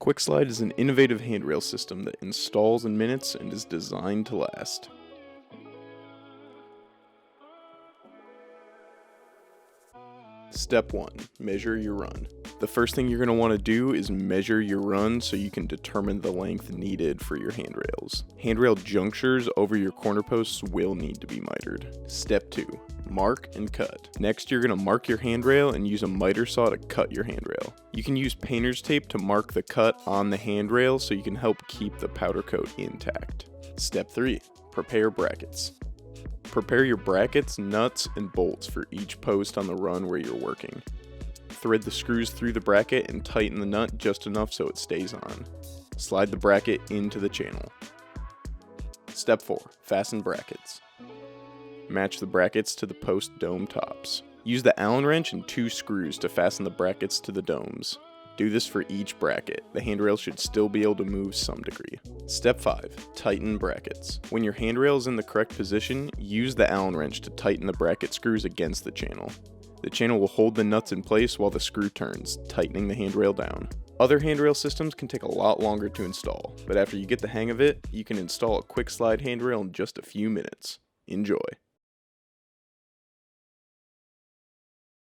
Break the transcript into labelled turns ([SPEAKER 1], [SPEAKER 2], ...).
[SPEAKER 1] Quickslide is an innovative handrail system that installs in minutes and is designed to last. Step 1. Measure your run. The first thing you're going to want to do is measure your run so you can determine the length needed for your handrails. Handrail junctures over your corner posts will need to be mitered. Step 2. Mark and cut. Next, you're going to mark your handrail and use a miter saw to cut your handrail. You can use painter's tape to mark the cut on the handrail so you can help keep the powder coat intact. Step 3. Prepare brackets. Prepare your brackets, nuts, and bolts for each post on the run where you're working. Thread the screws through the bracket and tighten the nut just enough so it stays on. Slide the bracket into the channel. Step 4. Fasten brackets. Match the brackets to the post dome tops. Use the Allen wrench and 2 screws to fasten the brackets to the domes. Do this for each bracket. The handrail should still be able to move some degree. Step 5. Tighten brackets. When your handrail is in the correct position, use the Allen wrench to tighten the bracket screws against the channel. The channel will hold the nuts in place while the screw turns, tightening the handrail down. Other handrail systems can take a lot longer to install, but after you get the hang of it, you can install a Quickslide handrail in just a few minutes. Enjoy.